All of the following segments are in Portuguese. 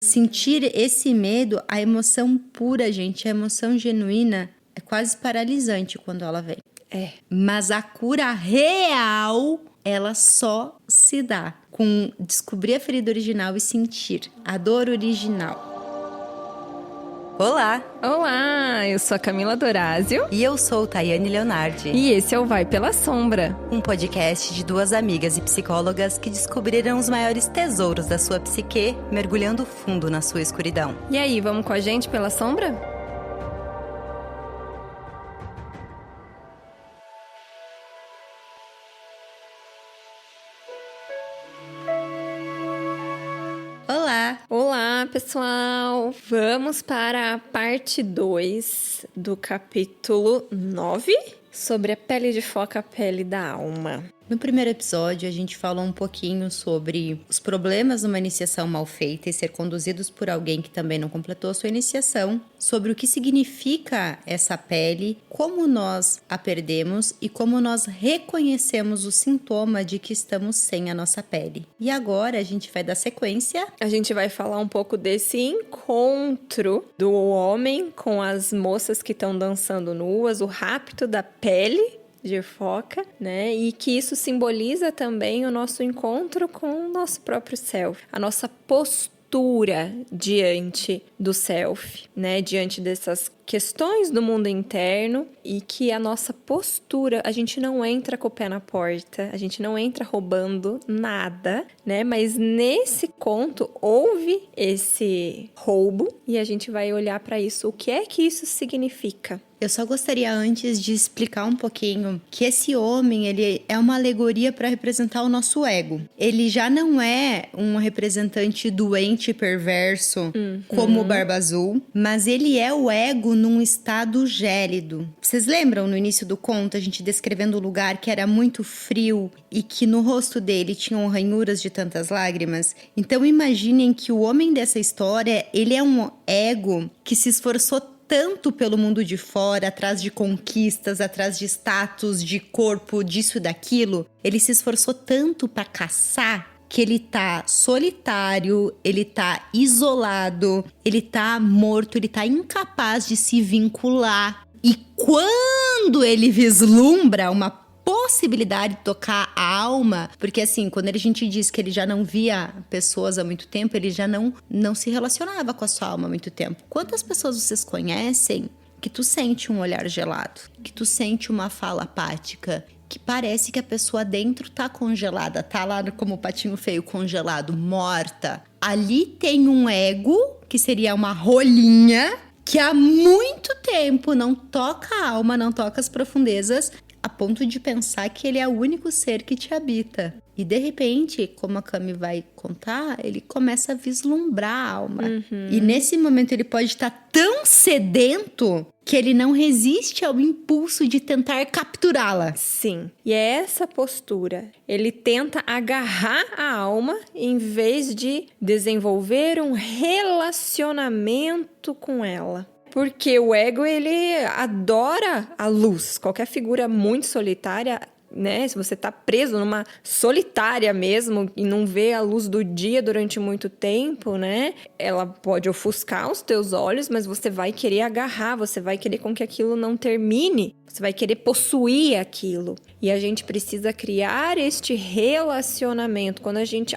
Sentir esse medo, a emoção pura, gente, a emoção genuína, é quase paralisante quando ela vem. Mas a cura real, ela só se dá com descobrir a ferida original e sentir a dor original. Olá! Olá, eu sou a Camila Dorásio. E eu sou Tayane Leonardi. E esse é o Vai Pela Sombra. Um podcast de duas amigas e psicólogas que descobriram os maiores tesouros da sua psique, mergulhando fundo na sua escuridão. E aí, vamos com a gente pela sombra? Olá! Olá, pessoal! Vamos para a parte 2 do capítulo 9 sobre a pele de foca, a pele da alma. No primeiro episódio, a gente falou um pouquinho sobre os problemas numa iniciação mal feita e ser conduzidos por alguém que também não completou a sua iniciação, sobre o que significa essa pele, como nós a perdemos e como nós reconhecemos o sintoma de que estamos sem a nossa pele. E agora a gente vai dar sequência. A gente vai falar um pouco desse encontro do homem com as moças que estão dançando nuas, o rapto da pele de foca, né? E que isso simboliza também o nosso encontro com o nosso próprio self, a nossa postura diante do self, né? Diante dessas questões do mundo interno, e que a nossa postura, a gente não entra com o pé na porta, a gente não entra roubando nada, né? Mas nesse conto houve esse roubo e a gente vai olhar para isso, o que é que isso significa? Eu só gostaria antes de explicar um pouquinho que esse homem, ele é uma alegoria para representar o nosso ego. Ele já não é um representante doente e perverso como o Barba Azul, mas ele é o ego num estado gélido. Vocês lembram no início do conto a gente descrevendo o lugar que era muito frio e que no rosto dele tinham ranhuras de tantas lágrimas? Então imaginem que o homem dessa história, ele é um ego que se esforçou tanto pelo mundo de fora, atrás de conquistas, atrás de status, de corpo, disso e daquilo. Ele se esforçou tanto para caçar que ele tá solitário, ele tá isolado, ele tá morto, ele tá incapaz de se vincular. E quando ele vislumbra uma possibilidade de tocar a alma, porque assim, quando a gente diz que ele já não via pessoas há muito tempo, ele já não se relacionava com a sua alma há muito tempo. Quantas pessoas vocês conhecem que tu sente um olhar gelado, que tu sente uma fala apática, que parece que a pessoa dentro tá congelada, tá lá como o patinho feio congelado, morta? Ali tem um ego, que seria uma rolinha, que há muito tempo não toca a alma, não toca as profundezas, a ponto de pensar que ele é o único ser que te habita. E de repente, como a Cami vai contar, ele começa a vislumbrar a alma. E nesse momento ele pode estar tão sedento que ele não resiste ao impulso de tentar capturá-la. Sim, e é essa postura. Ele tenta agarrar a alma em vez de desenvolver um relacionamento com ela. Porque o ego, ele adora a luz. Qualquer figura muito solitária, né? Se você tá preso numa solitária mesmo e não vê a luz do dia durante muito tempo, né? Ela pode ofuscar os teus olhos, mas você vai querer agarrar, você vai querer com que aquilo não termine. Você vai querer possuir aquilo. E a gente precisa criar este relacionamento. Quando a gente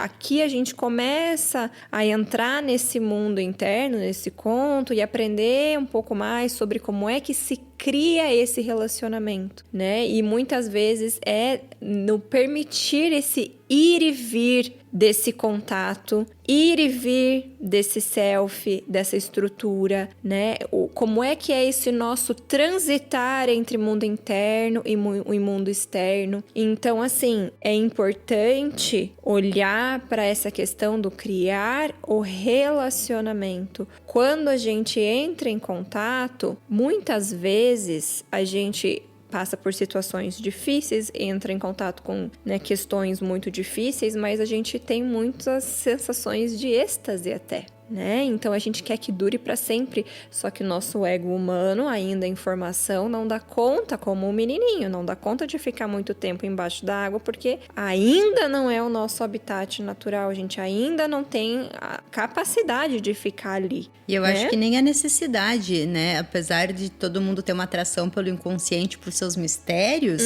começa a entrar nesse mundo interno, nesse conto, e aprender um pouco mais sobre como é que se cria esse relacionamento, né? E muitas vezes é no permitir esse ir e vir desse contato, ir e vir desse self, dessa estrutura, né? Como é que é esse nosso transitar entre mundo interno e mundo externo. Então, assim, é importante olhar para essa questão do criar o relacionamento. Quando a gente entra em contato, muitas vezes a gente passa por situações difíceis, entra em contato com, né, questões muito difíceis, mas a gente tem muitas sensações de êxtase até, né? Então a gente quer que dure para sempre, só que o nosso ego humano, ainda em formação, não dá conta, como um menininho, não dá conta de ficar muito tempo embaixo da água, porque ainda não é o nosso habitat natural, a gente ainda não tem a capacidade de ficar ali. E eu né? acho que nem a necessidade, né? Apesar de todo mundo ter uma atração pelo inconsciente, por seus mistérios,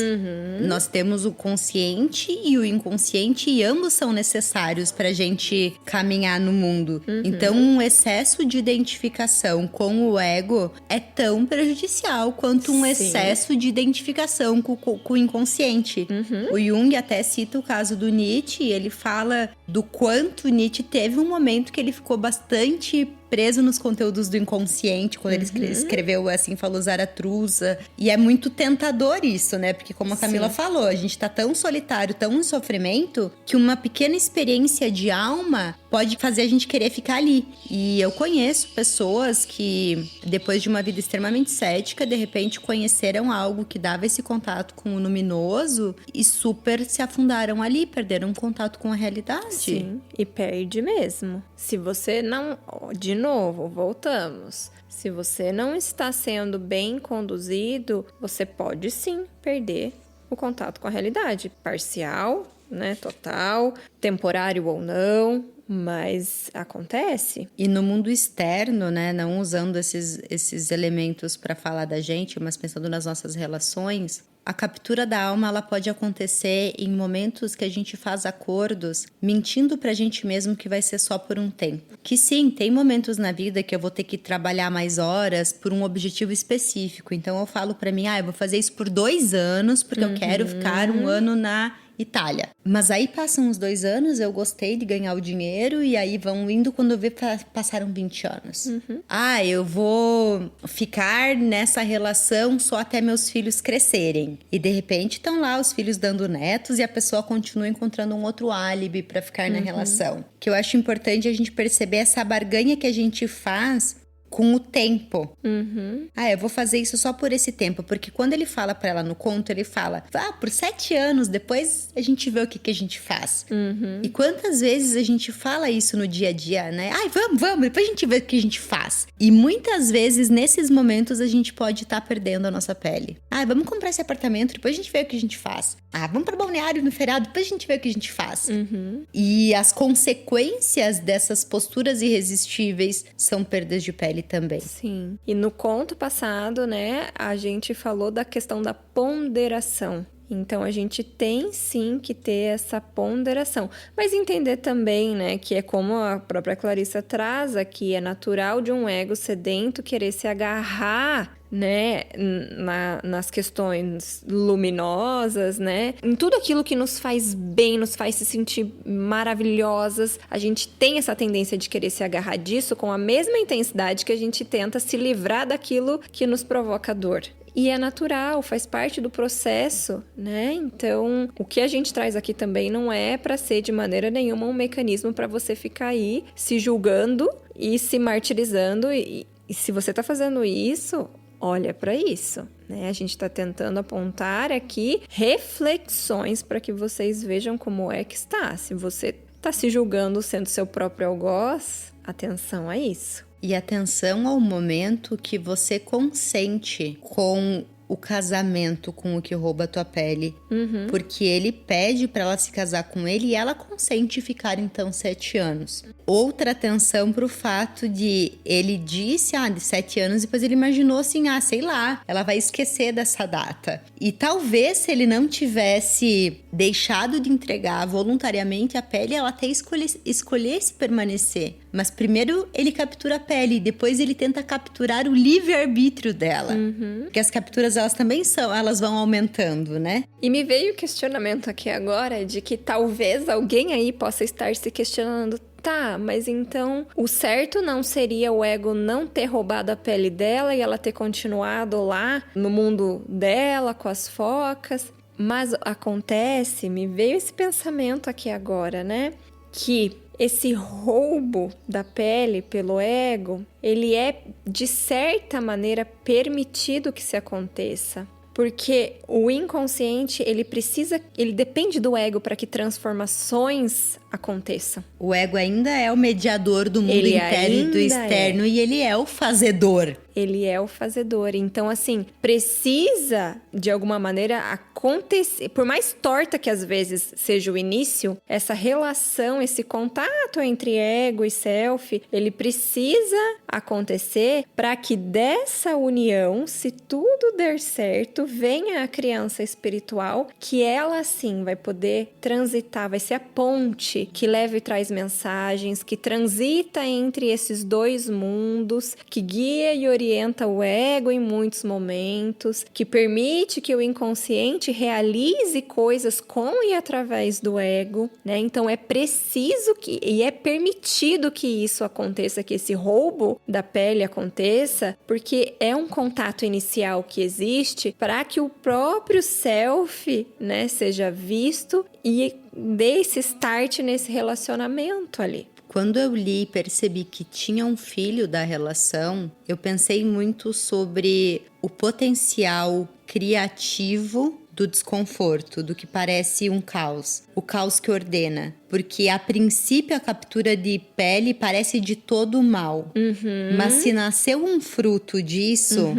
nós temos o consciente e o inconsciente, e ambos são necessários pra gente caminhar no mundo. Então, um excesso de identificação com o ego é tão prejudicial quanto um Sim. excesso de identificação com o inconsciente. O Jung até cita o caso do Nietzsche, e ele fala do quanto Nietzsche teve um momento que ele ficou bastante preso nos conteúdos do inconsciente, quando ele escreveu Assim Falou Zaratruza. E é muito tentador isso, né? Porque como a Camila falou, a gente tá tão solitário, tão em sofrimento, que uma pequena experiência de alma pode fazer a gente querer ficar ali. E eu conheço pessoas que, depois de uma vida extremamente cética, de repente conheceram algo que dava esse contato com o luminoso e super se afundaram ali, perderam contato com a realidade. Sim, e perde mesmo. Se você não... De novo, voltamos. Se você não está sendo bem conduzido, você pode sim perder o contato com a realidade. Parcial, né? Total, temporário ou não, mas acontece. E no mundo externo, né, não usando esses elementos para falar da gente, mas pensando nas nossas relações, a captura da alma, ela pode acontecer em momentos que a gente faz acordos mentindo pra gente mesmo que vai ser só por um tempo. Que sim, tem momentos na vida que eu vou ter que trabalhar mais horas por um objetivo específico. Então eu falo pra mim, eu vou fazer isso por 2 anos porque eu quero ficar 1 ano na Itália. Mas aí passam uns 2 anos, eu gostei de ganhar o dinheiro e aí vão indo, quando eu ver, passaram 20 anos. Eu vou ficar nessa relação só até meus filhos crescerem. E de repente estão lá os filhos dando netos e a pessoa continua encontrando um outro álibi para ficar na relação. Que eu acho importante a gente perceber essa barganha que a gente faz com o tempo. Eu vou fazer isso só por esse tempo. Porque quando ele fala pra ela no conto, ele fala, por 7 anos, depois a gente vê o que a gente faz. E quantas vezes a gente fala isso no dia a dia, né? Vamos, depois a gente vê o que a gente faz. E muitas vezes, nesses momentos, a gente pode estar perdendo a nossa pele. Vamos comprar esse apartamento, depois a gente vê o que a gente faz. Vamos para balneário no feriado, depois a gente vê o que a gente faz. E as consequências dessas posturas irresistíveis são perdas de pele também. Sim. E no conto passado, né, a gente falou da questão da ponderação. Então, a gente tem sim que ter essa ponderação. Mas entender também, né, que é como a própria Clarissa traz aqui, é natural de um ego sedento querer se agarrar, né, nas questões luminosas, né, em tudo aquilo que nos faz bem, nos faz se sentir maravilhosas. A gente tem essa tendência de querer se agarrar disso com a mesma intensidade que a gente tenta se livrar daquilo que nos provoca dor. E é natural, faz parte do processo, né? Então, o que a gente traz aqui também não é para ser de maneira nenhuma um mecanismo para você ficar aí se julgando e se martirizando. E se você tá fazendo isso, olha para isso, né? A gente tá tentando apontar aqui reflexões para que vocês vejam como é que está. Se você tá se julgando sendo seu próprio algoz, atenção a isso. E atenção ao momento que você consente com o casamento com o que rouba a tua pele. Porque ele pede pra ela se casar com ele e ela consente ficar então 7 anos. Outra atenção pro fato de ele disse, de 7 anos, depois ele imaginou assim, sei lá, ela vai esquecer dessa data. E talvez se ele não tivesse deixado de entregar voluntariamente a pele, ela até escolhesse permanecer. Mas primeiro ele captura a pele, depois ele tenta capturar o livre-arbítrio dela. Porque as capturas, elas também elas vão aumentando, né? E me veio o questionamento aqui agora de que talvez alguém aí possa estar se questionando, mas então o certo não seria o ego não ter roubado a pele dela e ela ter continuado lá no mundo dela com as focas? Mas acontece, me veio esse pensamento aqui agora, né? Que esse roubo da pele pelo ego, ele é, de certa maneira, permitido que se aconteça. Porque o inconsciente, ele depende do ego para que transformações aconteçam. O ego ainda é o mediador do mundo Ele interno e do ainda externo, e ele é o fazedor. Ele é o fazedor. Então, assim, precisa, de alguma maneira, acontecer. Por mais torta que às vezes seja o início, essa relação, esse contato entre ego e self, ele precisa acontecer para que dessa união, se tudo der certo, venha a criança espiritual, que ela, sim, vai poder transitar, vai ser a ponte que leva e traz mensagens, que transita entre esses dois mundos, que guia e orienta o ego em muitos momentos, que permite que o inconsciente realize coisas com e através do ego, né? Então é preciso e é permitido que isso aconteça, que esse roubo da pele aconteça, porque é um contato inicial que existe para que o próprio self, né, seja visto e dê esse start nesse relacionamento ali. Quando eu li e percebi que tinha um filho da relação, eu pensei muito sobre o potencial criativo do desconforto, do que parece um caos. O caos que ordena. Porque, a princípio, a captura de pele parece de todo mal. Mas se nasceu um fruto disso,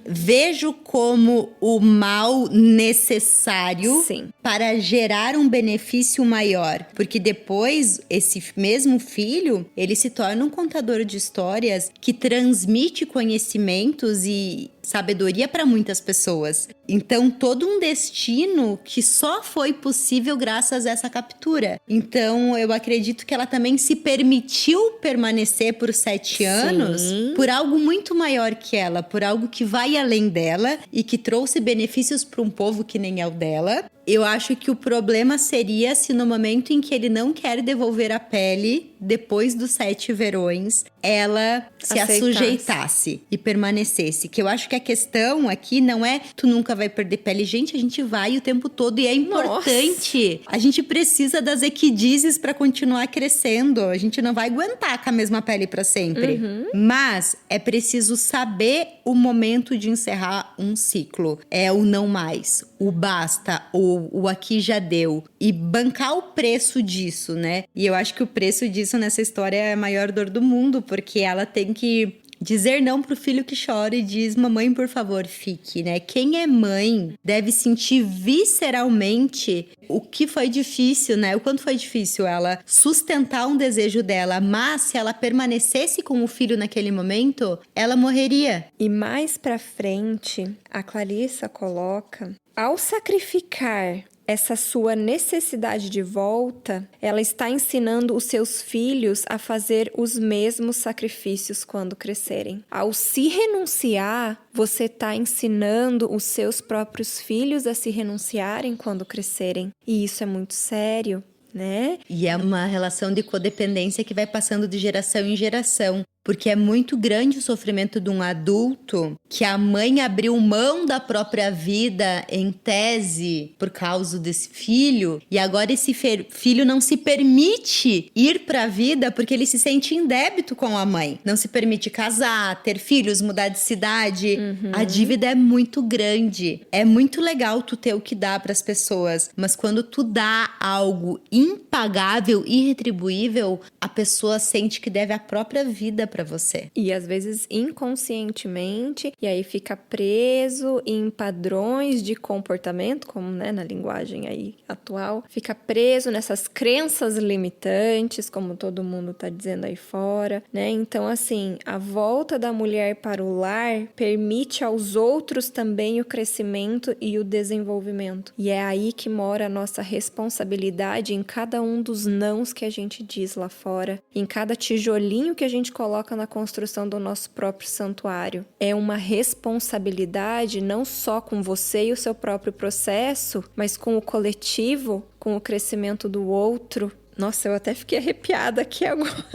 vejo como o mal necessário Sim. para gerar um benefício maior. Porque depois, esse mesmo filho, ele se torna um contador de histórias que transmite conhecimentos e sabedoria para muitas pessoas. Então, todo um destino que só foi possível graças a essa captura. Então, eu acredito que ela também se permitiu permanecer por 7 anos por algo muito maior que ela, por algo que vai além dela e que trouxe benefícios para um povo que nem é o dela. Eu acho que o problema seria se no momento em que ele não quer devolver a pele, depois dos 7 verões, ela se assujeitasse e permanecesse. Que eu acho que a questão aqui não é tu nunca vai perder pele. Gente, a gente vai o tempo todo e é importante. Nossa. A gente precisa das equidizes para continuar crescendo. A gente não vai aguentar com a mesma pele para sempre. Mas é preciso saber o momento de encerrar um ciclo. É o não mais, o basta, o aqui já deu. E bancar o preço disso, né? E eu acho que o preço disso nessa história é a maior dor do mundo, porque ela tem que dizer não pro filho que chora e diz: mamãe, por favor, fique, né? Quem é mãe deve sentir visceralmente o que foi difícil, né? O quanto foi difícil ela sustentar um desejo dela, mas se ela permanecesse com o filho naquele momento, ela morreria. E mais pra frente, a Clarissa coloca: ao sacrificar essa sua necessidade de volta, ela está ensinando os seus filhos a fazer os mesmos sacrifícios quando crescerem. Ao se renunciar, você está ensinando os seus próprios filhos a se renunciarem quando crescerem. E isso é muito sério, né? E é uma relação de codependência que vai passando de geração em geração. Porque é muito grande o sofrimento de um adulto que a mãe abriu mão da própria vida em tese por causa desse filho. E agora esse filho não se permite ir para a vida porque ele se sente em débito com a mãe. Não se permite casar, ter filhos, mudar de cidade. A dívida é muito grande. É muito legal tu ter o que dá para as pessoas. Mas quando tu dá algo impagável, irretribuível, a pessoa sente que deve a própria vida para você. E às vezes inconscientemente, e aí fica preso em padrões de comportamento, como, né, na linguagem aí atual, fica preso nessas crenças limitantes, como todo mundo tá dizendo aí fora, né? Então, assim, a volta da mulher para o lar permite aos outros também o crescimento e o desenvolvimento. E é aí que mora a nossa responsabilidade em cada um dos nãos que a gente diz lá fora, em cada tijolinho que a gente coloca na construção do nosso próprio santuário. É uma responsabilidade não só com você e o seu próprio processo, mas com o coletivo, com o crescimento do outro. Nossa, eu até fiquei arrepiada aqui agora.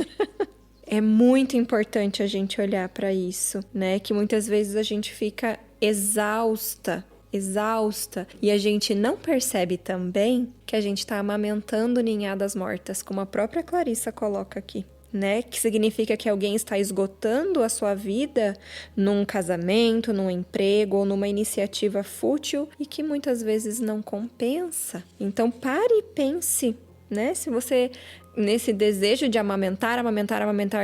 É muito importante a gente olhar para isso, né? Que muitas vezes a gente fica exausta, e a gente não percebe também que a gente está amamentando ninhadas mortas, como a própria Clarissa coloca aqui. Né? Que significa que alguém está esgotando a sua vida num casamento, num emprego ou numa iniciativa fútil e que muitas vezes não compensa. Então pare e pense, né? Se você nesse desejo de amamentar,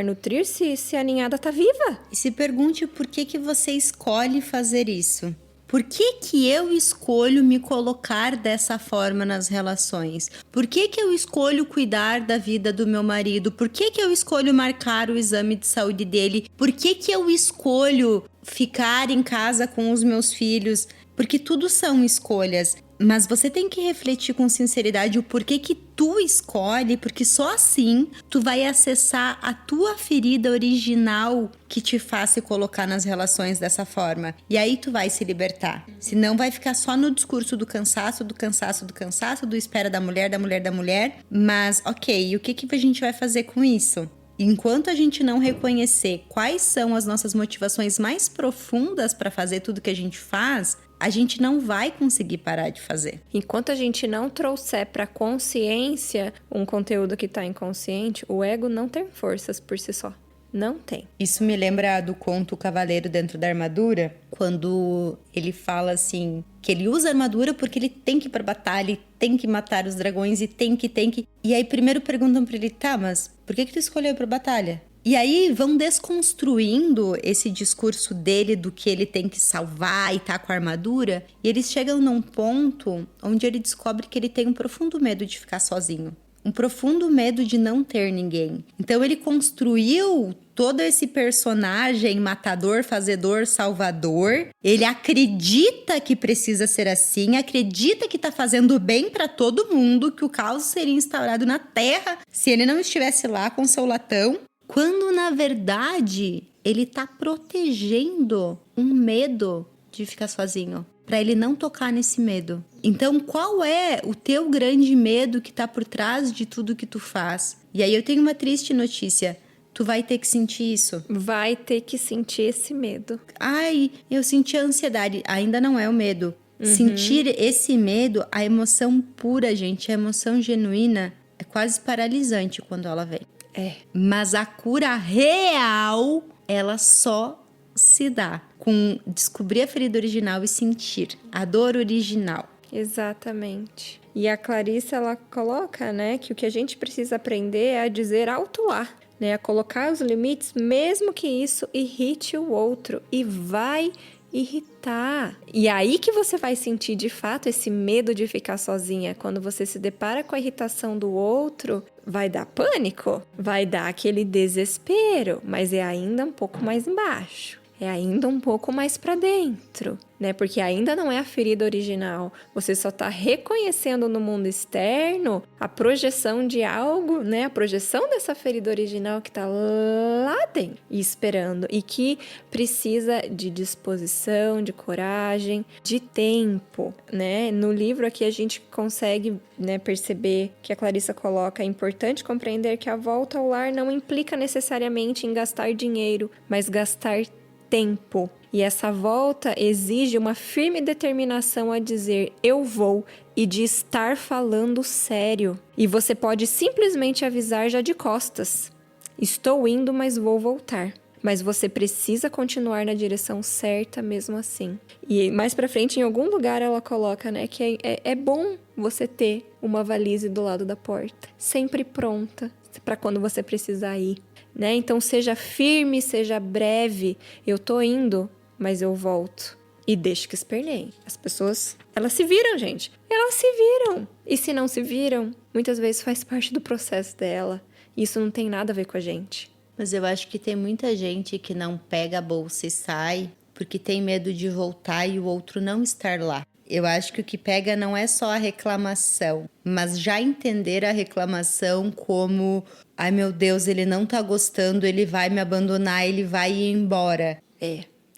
nutrir, se a ninhada tá viva. E se pergunte por que você escolhe fazer isso. Por que eu escolho me colocar dessa forma nas relações? Por que eu escolho cuidar da vida do meu marido? Por que eu escolho marcar o exame de saúde dele? Por que eu escolho ficar em casa com os meus filhos? Porque tudo são escolhas. Mas você tem que refletir com sinceridade o porquê que tu escolhe, porque só assim tu vai acessar a tua ferida original que te faz se colocar nas relações dessa forma. E aí tu vai se libertar. Senão vai ficar só no discurso do cansaço, do espera da mulher. Mas, ok, e o que a gente vai fazer com isso? Enquanto a gente não reconhecer quais são as nossas motivações mais profundas para fazer tudo que a gente faz, a gente não vai conseguir parar de fazer. Enquanto a gente não trouxer para consciência um conteúdo que está inconsciente, o ego não tem forças por si só. Não tem. Isso me lembra do conto O Cavaleiro Dentro da Armadura, quando ele fala assim, que ele usa a armadura porque ele tem que ir pra batalha, ele tem que matar os dragões e tem que. E aí primeiro perguntam pra ele, tá, mas por que tu escolheu ir pra batalha? E aí vão desconstruindo esse discurso dele do que ele tem que salvar e tá com a armadura. E eles chegam num ponto onde ele descobre que ele tem um profundo medo de ficar sozinho. Um profundo medo de não ter ninguém. Então ele construiu todo esse personagem matador, fazedor, salvador. Ele acredita que precisa ser assim, acredita que tá fazendo bem pra todo mundo, que o caos seria instaurado na Terra se ele não estivesse lá com seu latão. Quando, na verdade, ele tá protegendo um medo de ficar sozinho, para ele não tocar nesse medo. Então, qual é o teu grande medo que tá por trás de tudo que tu faz? E aí eu tenho uma triste notícia. Tu vai ter que sentir isso. Vai ter que sentir esse medo. Ai, eu senti a ansiedade. Ainda não é o medo. Sentir esse medo, a emoção pura, gente, a emoção genuína, é quase paralisante quando ela vem. É. Mas a cura real, ela só se dá com descobrir a ferida original e sentir a dor original. Exatamente. E a Clarissa, ela coloca, né, que o que a gente precisa aprender é a dizer alto lá, né, a colocar os limites, mesmo que isso irrite o outro. E vai irritar. E aí que você vai sentir, de fato, esse medo de ficar sozinha. Quando você se depara com a irritação do outro, vai dar pânico, vai dar aquele desespero, mas é ainda um pouco mais embaixo. É ainda um pouco mais pra dentro, né? Porque ainda não é a ferida original. Você só tá reconhecendo no mundo externo a projeção de algo, né? A projeção dessa ferida original que tá lá dentro e esperando. E que precisa de disposição, de coragem, de tempo, né? No livro aqui a gente consegue, né, perceber que a Clarissa coloca: é importante compreender que a volta ao lar não implica necessariamente em gastar dinheiro, mas gastar tempo. E essa volta exige uma firme determinação a dizer eu vou e de estar falando sério. E você pode simplesmente avisar já de costas: estou indo, mas vou voltar. Mas você precisa continuar na direção certa mesmo assim. E mais pra frente, em algum lugar, ela coloca, né, que é bom você ter uma valise do lado da porta, sempre pronta para quando você precisar ir. Né? Então, seja firme, seja breve. Eu tô indo, mas eu volto. E deixa que esperneiem. As pessoas, elas se viram, gente. Elas se viram. E se não se viram, muitas vezes faz parte do processo dela. Isso não tem nada a ver com a gente. Mas eu acho que tem muita gente que não pega a bolsa e sai porque tem medo de voltar e o outro não estar lá. Eu acho que o que pega não é só a reclamação, mas já entender a reclamação como: ai meu Deus, ele não tá gostando, ele vai me abandonar, ele vai ir embora.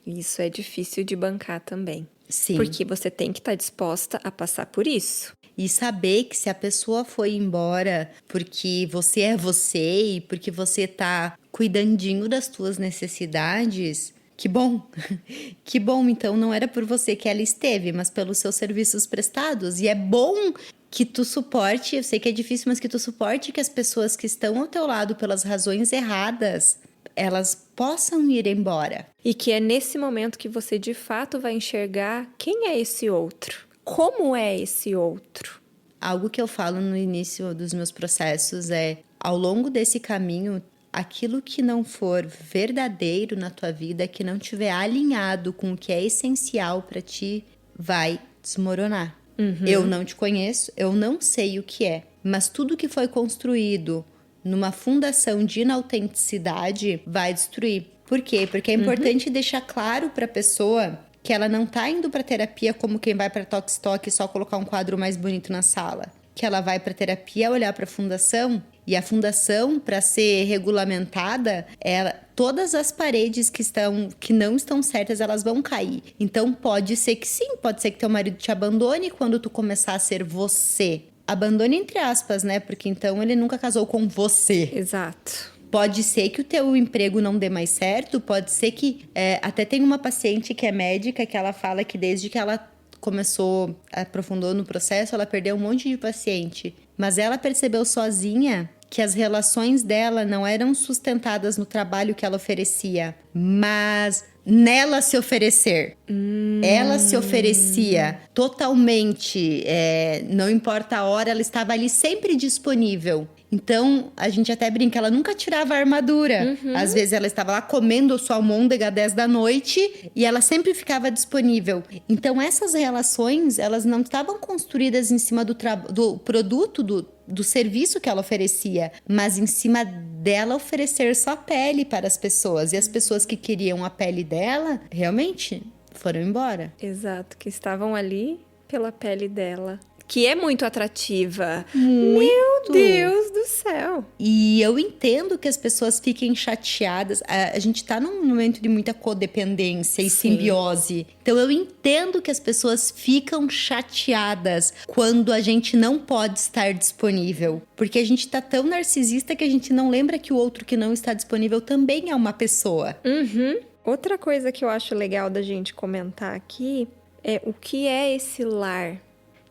Isso é difícil de bancar também. Sim. Porque você tem que estar disposta a passar por isso. E saber que se a pessoa foi embora porque você é você e porque você tá cuidandinho das tuas necessidades, que bom. Que bom, então não era por você que ela esteve, mas pelos seus serviços prestados. E é bom que tu suporte, eu sei que é difícil, mas que tu suporte que as pessoas que estão ao teu lado pelas razões erradas, elas possam ir embora. E que é nesse momento que você de fato vai enxergar quem é esse outro. Como é esse outro? Algo que eu falo no início dos meus processos é: ao longo desse caminho, aquilo que não for verdadeiro na tua vida, que não tiver alinhado com o que é essencial para ti, vai desmoronar. Eu não te conheço, eu não sei o que é, mas tudo que foi construído numa fundação de inautenticidade vai destruir. Por quê? Porque é importante deixar claro para a pessoa que ela não tá indo para terapia como quem vai para Tokstok e só colocar um quadro mais bonito na sala. Que ela vai para terapia olhar para a fundação, e a fundação, para ser regulamentada, todas as paredes que não estão certas, elas vão cair. Então pode ser que sim, pode ser que teu marido te abandone quando tu começar a ser você. Abandone entre aspas, né? Porque então ele nunca casou com você. Exato. Pode ser que o teu emprego não dê mais certo, pode ser que... até tem uma paciente que é médica, que ela fala que desde que ela aprofundou no processo, ela perdeu um monte de paciente. Mas ela percebeu sozinha que as relações dela não eram sustentadas no trabalho que ela oferecia, mas nela se oferecer. Ela se oferecia totalmente, não importa a hora, ela estava ali sempre disponível. Então, a gente até brinca, ela nunca tirava a armadura. Às vezes ela estava lá comendo sua almôndega 10 da noite e ela sempre ficava disponível. Então, essas relações, elas não estavam construídas em cima do produto, do serviço que ela oferecia, mas em cima dela oferecer sua pele para as pessoas. E as pessoas que queriam a pele dela, realmente foram embora. Exato, que estavam ali pela pele dela. Que é muito atrativa. Muito. Meu Deus do céu. E eu entendo que as pessoas fiquem chateadas. A gente tá num momento de muita codependência e simbiose. Então eu entendo que as pessoas ficam chateadas quando a gente não pode estar disponível. Porque a gente tá tão narcisista que a gente não lembra que o outro que não está disponível também é uma pessoa. Outra coisa que eu acho legal da gente comentar aqui é o que é esse lar.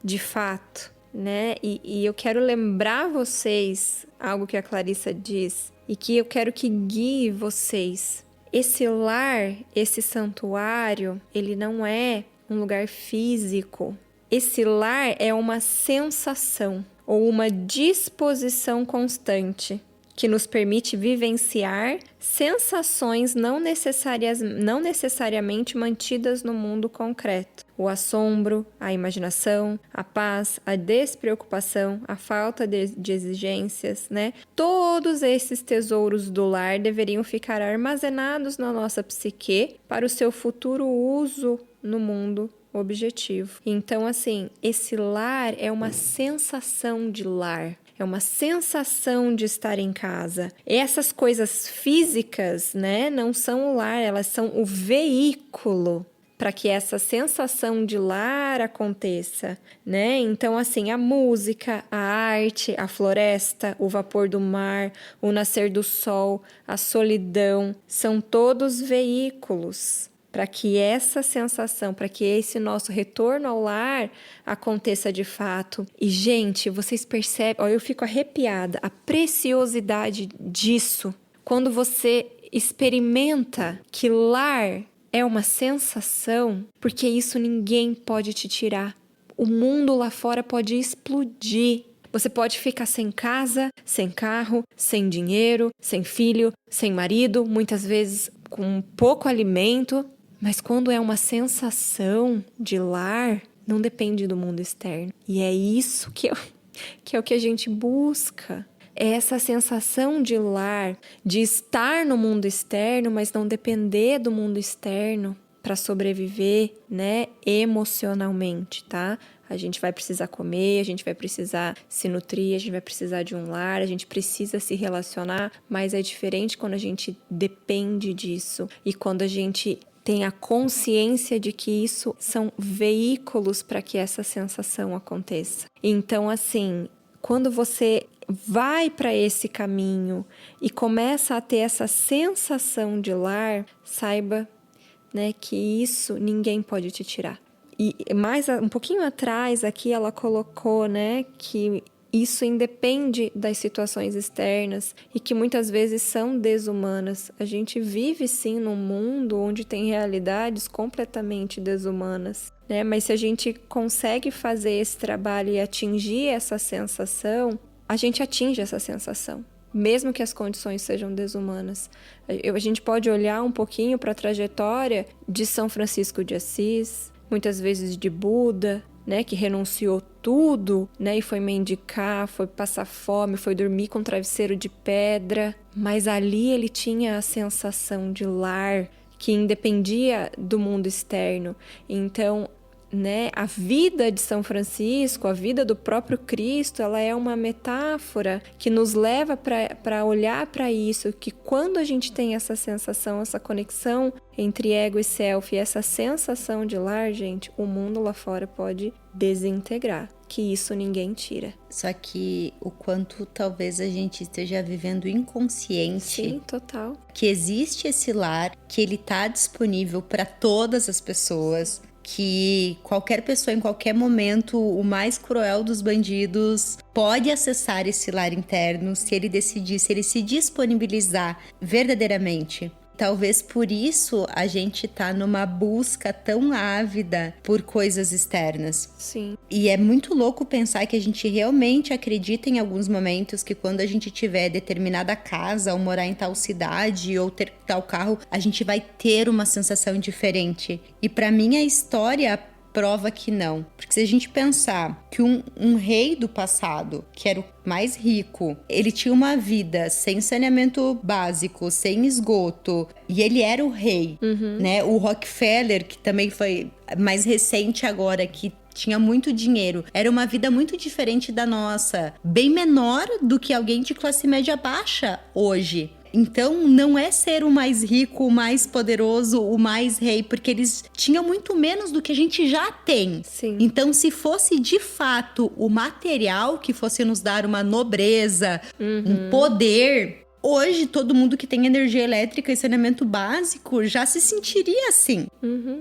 De fato, né? E eu quero lembrar vocês algo que a Clarissa diz e que eu quero que guie vocês. Esse lar, esse santuário, ele não é um lugar físico. Esse lar é uma sensação ou uma disposição constante que nos permite vivenciar sensações não necessariamente mantidas no mundo concreto. O assombro, a imaginação, a paz, a despreocupação, a falta de exigências, né? Todos esses tesouros do lar deveriam ficar armazenados na nossa psique para o seu futuro uso no mundo objetivo. Então, assim, esse lar é uma sensação de lar. É uma sensação de estar em casa. Essas coisas físicas, né, não são o lar, elas são o veículo para que essa sensação de lar aconteça, né? Então, assim, a música, a arte, a floresta, o vapor do mar, o nascer do sol, a solidão, são todos veículos para que essa sensação, para que esse nosso retorno ao lar aconteça de fato. E, gente, vocês percebem, eu fico arrepiada, a preciosidade disso. Quando você experimenta que lar é uma sensação, porque isso ninguém pode te tirar. O mundo lá fora pode explodir. Você pode ficar sem casa, sem carro, sem dinheiro, sem filho, sem marido, muitas vezes com pouco alimento. Mas quando é uma sensação de lar, não depende do mundo externo. E é isso que é o que a gente busca. É essa sensação de lar, de estar no mundo externo, mas não depender do mundo externo para sobreviver, né, emocionalmente, tá? A gente vai precisar comer, a gente vai precisar se nutrir, a gente vai precisar de um lar, a gente precisa se relacionar, mas é diferente quando a gente depende disso e quando a gente tem a consciência de que isso são veículos para que essa sensação aconteça. Então, assim, quando você vai para esse caminho e começa a ter essa sensação de lar, saiba, né, que isso ninguém pode te tirar. E mais um pouquinho atrás aqui ela colocou, né, que isso independe das situações externas e que muitas vezes são desumanas. A gente vive sim num mundo onde tem realidades completamente desumanas, né? Mas se a gente consegue fazer esse trabalho e atingir essa sensação, a gente atinge essa sensação. mesmo que as condições sejam desumanas. A gente pode olhar um pouquinho para a trajetória de São Francisco de Assis, muitas vezes de Buda, né, que renunciou tudo, né, e foi mendigar, foi passar fome, foi dormir com travesseiro de pedra, mas ali ele tinha a sensação de lar que independia do mundo externo. Então, né, a vida de São Francisco, a vida do próprio Cristo, ela é uma metáfora que nos leva para olhar para isso, que quando a gente tem essa sensação, essa conexão entre ego e self, essa sensação de lar, gente, o mundo lá fora pode desintegrar, que isso ninguém tira. Só que o quanto talvez a gente esteja vivendo inconsciente. Sim, total. Que existe esse lar, que ele tá disponível para todas as pessoas, que qualquer pessoa, em qualquer momento, o mais cruel dos bandidos pode acessar esse lar interno se ele decidir, se ele se disponibilizar verdadeiramente. Talvez por isso a gente tá numa busca tão ávida por coisas externas. Sim. E é muito louco pensar que a gente realmente acredita em alguns momentos que quando a gente tiver determinada casa, ou morar em tal cidade, ou ter tal carro, a gente vai ter uma sensação diferente. E pra mim a história prova que não. Porque se a gente pensar que um rei do passado, que era o mais rico, ele tinha uma vida sem saneamento básico, sem esgoto, e ele era o rei, né? O Rockefeller, que também foi mais recente agora, que tinha muito dinheiro. Era uma vida muito diferente da nossa, bem menor do que alguém de classe média baixa hoje. Então, não é ser o mais rico, o mais poderoso, o mais rei, porque eles tinham muito menos do que a gente já tem. Sim. Então, se fosse de fato o material que fosse nos dar uma nobreza, um poder, hoje todo mundo que tem energia elétrica e saneamento básico já se sentiria assim.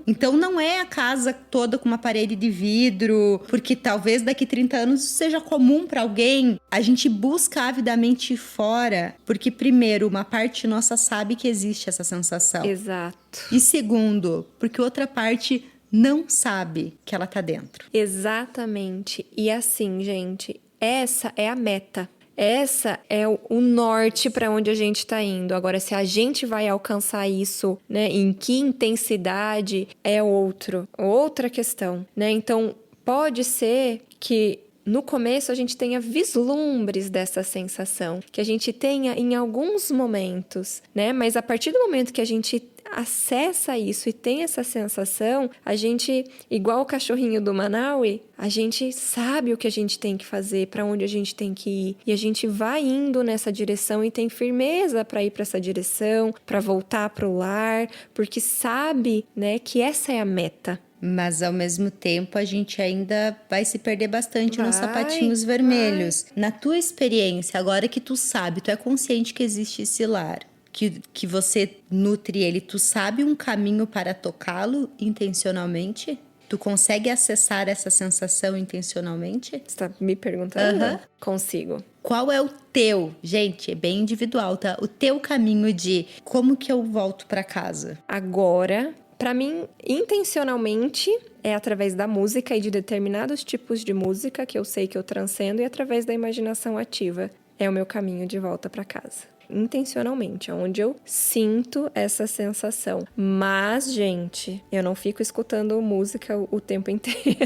Então, não é a casa toda com uma parede de vidro, porque talvez daqui 30 anos isso seja comum para alguém. A gente busca avidamente fora, porque primeiro, uma parte nossa sabe que existe essa sensação. Exato. E segundo, porque outra parte não sabe que ela tá dentro. Exatamente. E assim, gente, essa é a meta. Essa é o norte para onde a gente está indo. Agora, se a gente vai alcançar isso, né, em que intensidade, é outra questão, né? Então, pode ser que no começo a gente tenha vislumbres dessa sensação, que a gente tenha em alguns momentos, né? Mas a partir do momento que a gente acessa isso e tem essa sensação, a gente, igual o cachorrinho do Manaue, a gente sabe o que a gente tem que fazer, para onde a gente tem que ir, e a gente vai indo nessa direção e tem firmeza para ir para essa direção, para voltar para o lar, porque sabe, né, que essa é a meta. Mas, ao mesmo tempo, a gente ainda vai se perder bastante nos sapatinhos vermelhos. Na tua experiência, agora que tu sabe, tu é consciente que existe esse lar, que você nutre ele, tu sabe um caminho para tocá-lo intencionalmente? Tu consegue acessar essa sensação intencionalmente? Você tá me perguntando? Aham. Consigo. Qual é o teu, gente, é bem individual, tá? O teu caminho de como que eu volto para casa? Agora, para mim, intencionalmente, é através da música e de determinados tipos de música que eu sei que eu transcendo e através da imaginação ativa. É o meu caminho de volta para casa. Intencionalmente, é onde eu sinto essa sensação. Mas, gente, eu não fico escutando música o tempo inteiro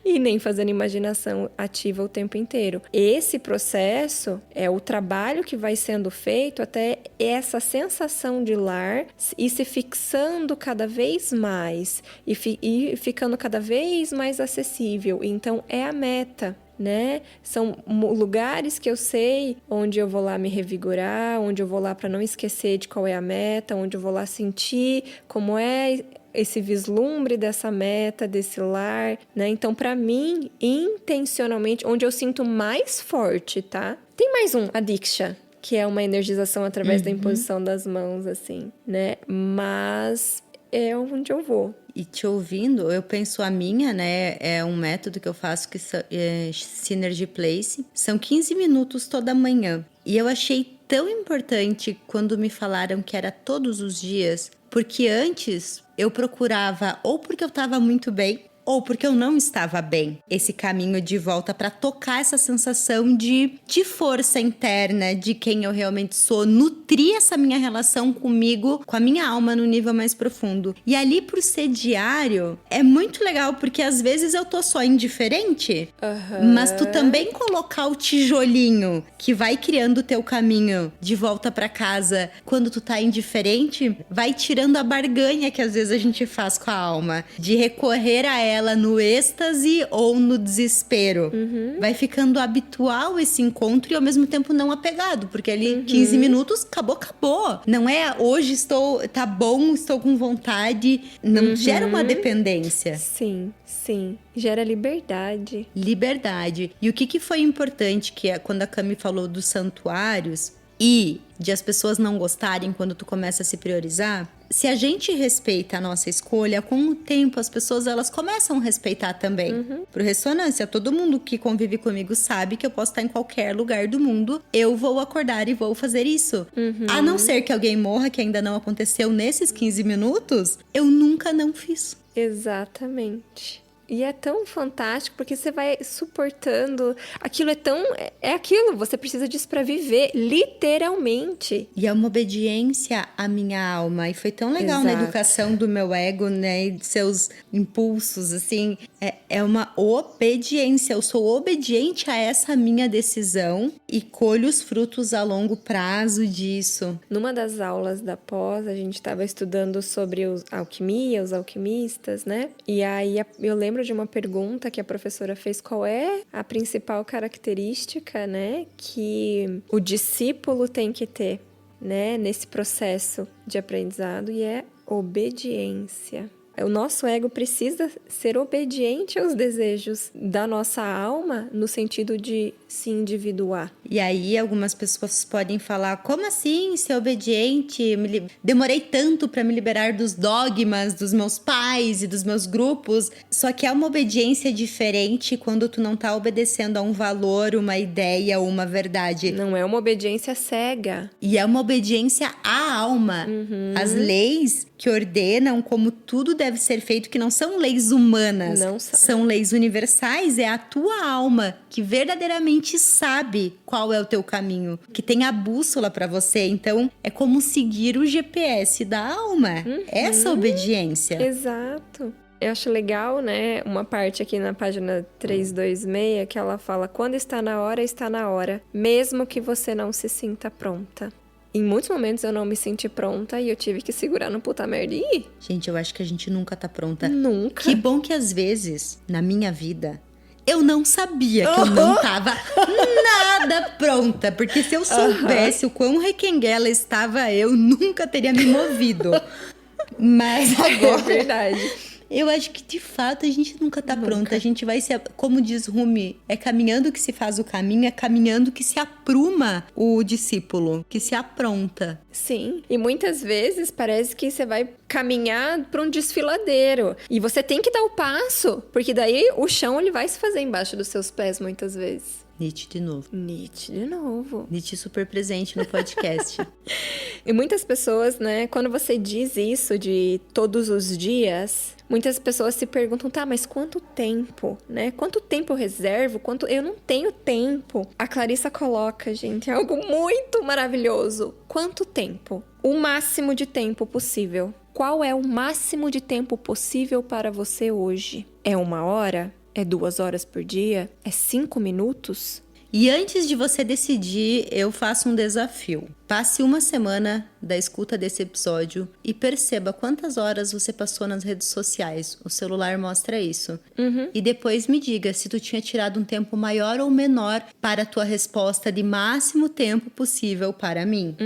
e nem fazendo imaginação ativa o tempo inteiro. Esse processo é o trabalho que vai sendo feito até essa sensação de lar e se fixando cada vez mais e ficando cada vez mais acessível. Então, é a meta. Né? São lugares que eu sei onde eu vou lá me revigorar, onde eu vou lá para não esquecer de qual é a meta, onde eu vou lá sentir como é esse vislumbre dessa meta, desse lar, né? Então, para mim, intencionalmente, onde eu sinto mais forte, tá? Tem mais a Diksha, que é uma energização através da imposição das mãos, assim, né? Mas é onde eu vou. E te ouvindo, eu penso a minha, né, é um método que eu faço que é Synergy Place. São 15 minutos toda manhã. E eu achei tão importante quando me falaram que era todos os dias, porque antes eu procurava ou porque eu estava muito bem, ou porque eu não estava bem. Esse caminho de volta para tocar essa sensação de força interna, de quem eu realmente sou, nutrir essa minha relação comigo, com a minha alma no nível mais profundo. E ali, por ser diário, é muito legal, porque às vezes eu tô só indiferente, mas tu também colocar o tijolinho que vai criando o teu caminho de volta para casa quando tu tá indiferente, vai tirando a barganha que às vezes a gente faz com a alma, de recorrer a ela no êxtase ou no desespero. Vai ficando habitual esse encontro e ao mesmo tempo não apegado, porque ali 15 minutos, acabou. Não é hoje tá bom, estou com vontade, não gera uma dependência. Sim. Gera liberdade. Liberdade. E o que foi importante, que é quando a Cami falou dos santuários e de as pessoas não gostarem quando tu começa a se priorizar, se a gente respeita a nossa escolha, com o tempo as pessoas elas começam a respeitar também. Por ressonância, todo mundo que convive comigo sabe que eu posso estar em qualquer lugar do mundo, eu vou acordar e vou fazer isso. A não ser que alguém morra, que ainda não aconteceu nesses 15 minutos, eu nunca não fiz. Exatamente. E é tão fantástico, porque você vai suportando. Aquilo é aquilo, você precisa disso pra viver, literalmente. E é uma obediência à minha alma. E foi tão legal na educação do meu ego, né? E de seus impulsos, assim. É uma obediência. Eu sou obediente a essa minha decisão e colho os frutos a longo prazo disso. Numa das aulas da pós, a gente estava estudando sobre alquimia, os alquimistas, né? E aí eu lembro de uma pergunta que a professora fez: qual é a principal característica, né, que o discípulo tem que ter, né, nesse processo de aprendizado, e é obediência. O nosso ego precisa ser obediente aos desejos da nossa alma, no sentido de se individuar. E aí algumas pessoas podem falar: como assim ser obediente? Demorei tanto para me liberar dos dogmas dos meus pais e dos meus grupos. Só que é uma obediência diferente quando tu não tá obedecendo a um valor, uma ideia ou uma verdade. Não é uma obediência cega. E é uma obediência à alma. As leis que ordenam como tudo deve ser feito, que não são leis humanas. Não são. São leis universais. É a tua alma que verdadeiramente sabe qual é o teu caminho, que tem a bússola para você. Então, é como seguir o GPS da alma. Essa obediência. Exato. Eu acho legal, né, uma parte aqui na página 326, que ela fala: quando está na hora, mesmo que você não se sinta pronta. Em muitos momentos eu não me senti pronta e eu tive que segurar no puta merda e ir. Gente, eu acho que a gente nunca tá pronta. Nunca. Que bom que às vezes, na minha vida, eu não sabia que eu não tava nada pronta. Porque se eu soubesse o quão requenguela estava, eu nunca teria me movido. Mas agora... É verdade. Eu acho que, de fato, a gente nunca tá pronta. A gente vai se... Como diz Rumi, é caminhando que se faz o caminho, é caminhando que se apruma o discípulo, que se apronta. Sim. E muitas vezes parece que você vai caminhar para um desfiladeiro. E você tem que dar o passo, porque daí o chão ele vai se fazer embaixo dos seus pés muitas vezes. Nietzsche de novo. Nietzsche de novo. Nietzsche super presente no podcast. E muitas pessoas, né, quando você diz isso de todos os dias, muitas pessoas se perguntam: tá, mas quanto tempo, né? Quanto tempo eu reservo? Eu não tenho tempo. A Clarissa coloca, gente, algo muito maravilhoso. Quanto tempo? O máximo de tempo possível. Qual é o máximo de tempo possível para você hoje? É 1 hora? É 2 horas por dia? É 5 minutos? E antes de você decidir, eu faço um desafio. Passe 1 semana da escuta desse episódio e perceba quantas horas você passou nas redes sociais. O celular mostra isso. E depois me diga se tu tinha tirado um tempo maior ou menor para a tua resposta de máximo tempo possível para mim.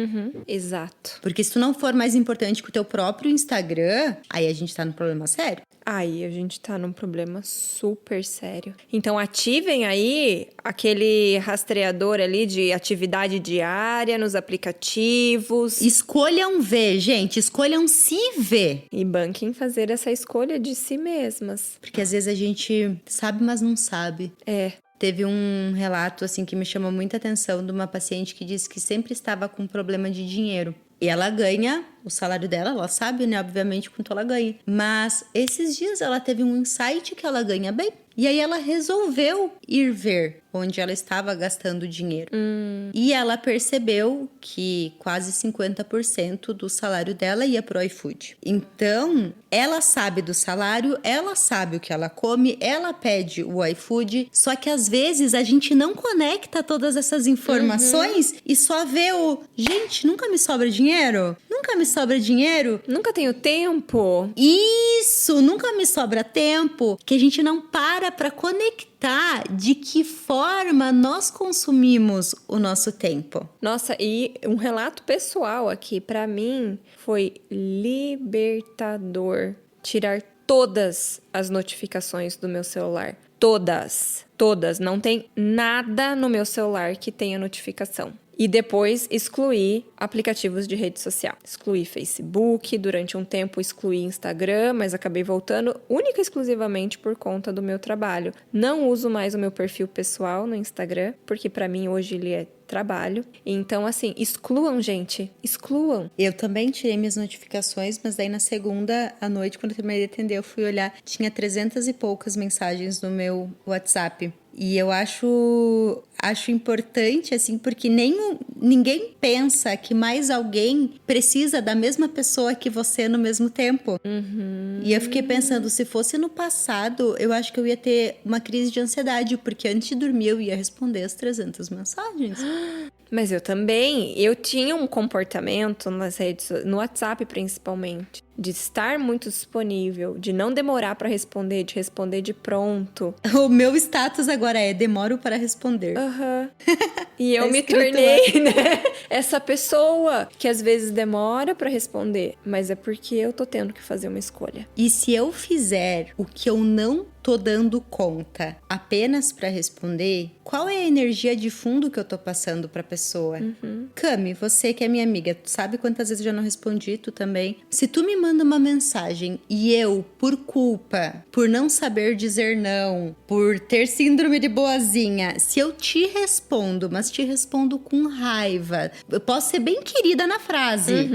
Exato. Porque se tu não for mais importante que o teu próprio Instagram, aí a gente tá no problema sério. Aí a gente tá num problema super sério. Então ativem aí aquele rastreador ali de atividade diária nos aplicativos. Escolham ver, gente. Escolham se ver. E banquem fazer essa escolha de si mesmas. Porque às vezes a gente sabe, mas não sabe. É. Teve um relato assim que me chamou muita atenção de uma paciente que disse que sempre estava com problema de dinheiro. E ela ganha o salário dela, ela sabe, né, obviamente, quanto ela ganha. Mas esses dias ela teve um insight que ela ganha bem. E aí ela resolveu ir ver onde ela estava gastando dinheiro. E ela percebeu que quase 50% do salário dela ia pro iFood. Então, ela sabe do salário, ela sabe o que ela come, ela pede o iFood, só que às vezes a gente não conecta todas essas informações e só vê gente, nunca me sobra dinheiro? Nunca me sobra dinheiro? Nunca tenho tempo. Isso, nunca me sobra tempo, que a gente não para conectar de que forma nós consumimos o nosso tempo. Nossa, e um relato pessoal aqui, pra mim, foi libertador tirar todas as notificações do meu celular. Todas. Não tem nada no meu celular que tenha notificação. E depois excluí aplicativos de rede social. Excluí Facebook, durante um tempo excluí Instagram, mas acabei voltando única e exclusivamente por conta do meu trabalho. Não uso mais o meu perfil pessoal no Instagram, porque pra mim hoje ele é trabalho. Então, assim, excluam, gente. Excluam. Eu também tirei minhas notificações, mas daí na segunda à noite, quando eu terminei de atender, eu fui olhar, tinha 300 e poucas mensagens no meu WhatsApp. E eu acho importante, assim, porque ninguém pensa que mais alguém precisa da mesma pessoa que você no mesmo tempo. E eu fiquei pensando, se fosse no passado, eu acho que eu ia ter uma crise de ansiedade, porque antes de dormir eu ia responder as 300 mensagens. Mas eu também, eu tinha um comportamento nas redes, no WhatsApp principalmente, de estar muito disponível, de não demorar para responder, de responder de pronto. O meu status agora é demoro para responder. E eu me tornei, né, essa pessoa que às vezes demora para responder, mas é porque eu tô tendo que fazer uma escolha. E se eu fizer o que eu não tô dando conta apenas para responder, qual é a energia de fundo que eu tô passando pra pessoa? Cami, você que é minha amiga, tu sabe quantas vezes eu já não respondi, tu também. Se tu me manda uma mensagem e eu, por culpa, por não saber dizer não, por ter síndrome de boazinha, se eu te respondo, mas te respondo com raiva, eu posso ser bem querida na frase,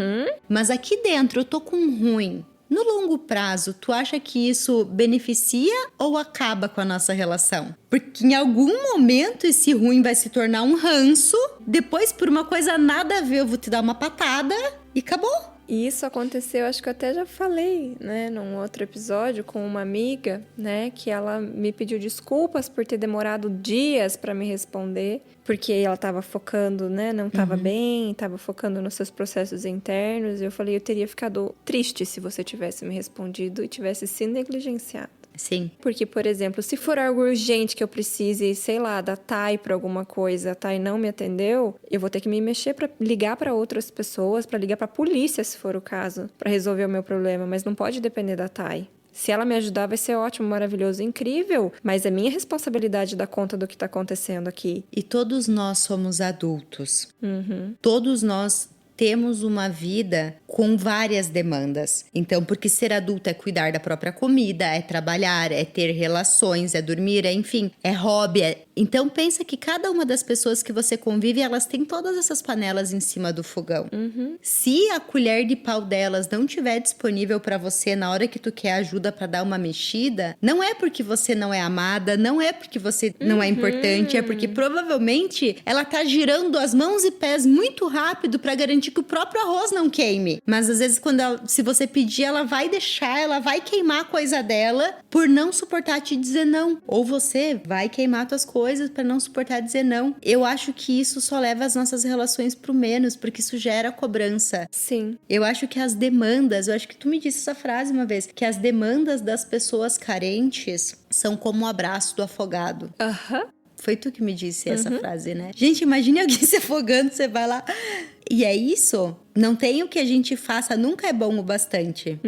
mas aqui dentro eu tô com ruim. No longo prazo, tu acha que isso beneficia ou acaba com a nossa relação? Porque em algum momento esse ruim vai se tornar um ranço, depois por uma coisa nada a ver eu vou te dar uma patada e acabou. E isso aconteceu, acho que eu até já falei, né, num outro episódio com uma amiga, né, que ela me pediu desculpas por ter demorado dias para me responder, porque ela estava focando, né, não estava bem, estava focando nos seus processos internos, e eu falei, eu teria ficado triste se você tivesse me respondido e tivesse se negligenciado. Sim. Porque, por exemplo, se for algo urgente que eu precise, sei lá, da Thay pra alguma coisa, a Thay não me atendeu, eu vou ter que me mexer pra ligar pra outras pessoas, pra ligar pra polícia, se for o caso, pra resolver o meu problema, mas não pode depender da Thay. Se ela me ajudar, vai ser ótimo, maravilhoso, incrível, mas é minha responsabilidade dar conta do que tá acontecendo aqui. E todos nós somos adultos. Todos nós temos uma vida com várias demandas. Então, porque ser adulto é cuidar da própria comida, é trabalhar, é ter relações, é dormir, enfim, é hobby. Então, pensa que cada uma das pessoas que você convive, elas têm todas essas panelas em cima do fogão. Se a colher de pau delas não estiver disponível para você na hora que tu quer ajuda para dar uma mexida, não é porque você não é amada, não é porque você não é importante, é porque provavelmente ela tá girando as mãos e pés muito rápido para garantir que o próprio arroz não queime. Mas às vezes se você pedir, ela vai deixar, ela vai queimar a coisa dela por não suportar te dizer não. Ou você vai queimar tuas coisas para não suportar dizer não. Eu acho que isso só leva as nossas relações pro menos, porque isso gera cobrança. Sim. Eu acho que as demandas, eu acho que tu me disse essa frase uma vez, que as demandas das pessoas carentes são como o abraço do afogado. Foi tu que me disse essa frase, né? Gente, imagine alguém se afogando, você vai lá... E é isso, não tem o que a gente faça, nunca é bom o bastante.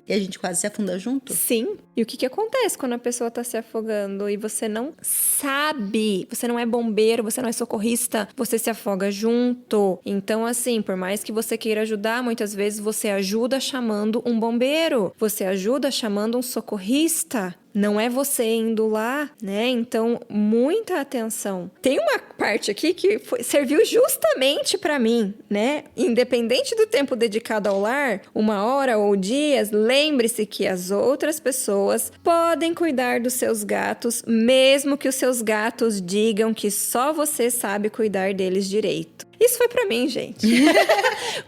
E a gente quase se afunda junto. Sim. E o que acontece quando a pessoa tá se afogando e você não sabe? Você não é bombeiro, você não é socorrista, você se afoga junto. Então, assim, por mais que você queira ajudar, muitas vezes você ajuda chamando um bombeiro. Você ajuda chamando um socorrista. Não é você indo lá, né? Então, muita atenção. Tem uma parte aqui que serviu justamente pra mim, né? Independente independente do tempo dedicado ao lar, 1 hora ou dias, lembre-se que as outras pessoas podem cuidar dos seus gatos, mesmo que os seus gatos digam que só você sabe cuidar deles direito. Isso foi pra mim, gente.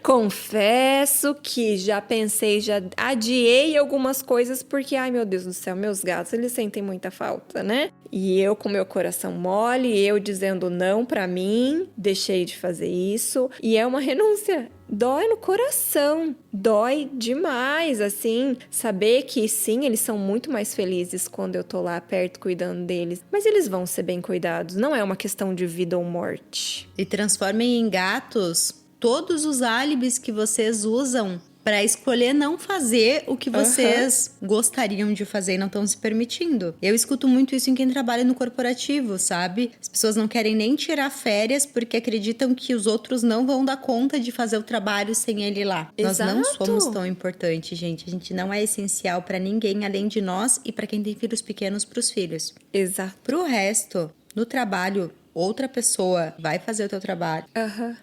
Confesso que já pensei, já adiei algumas coisas porque, ai meu Deus do céu, meus gatos, eles sentem muita falta, né? E eu com meu coração mole, eu dizendo não pra mim, deixei de fazer isso. E é uma renúncia. Dói no coração, dói demais, assim, saber que sim, eles são muito mais felizes quando eu tô lá perto cuidando deles, mas eles vão ser bem cuidados, não é uma questão de vida ou morte. E transformem em gatos todos os álibis que vocês usam para escolher não fazer o que vocês gostariam de fazer e não estão se permitindo. Eu escuto muito isso em quem trabalha no corporativo, sabe? As pessoas não querem nem tirar férias porque acreditam que os outros não vão dar conta de fazer o trabalho sem ele lá. Exato. Nós não somos tão importantes, gente. A gente não é essencial para ninguém além de nós e para quem tem filhos pequenos, para os filhos. Exato. Pro resto, no trabalho, outra pessoa vai fazer o teu trabalho.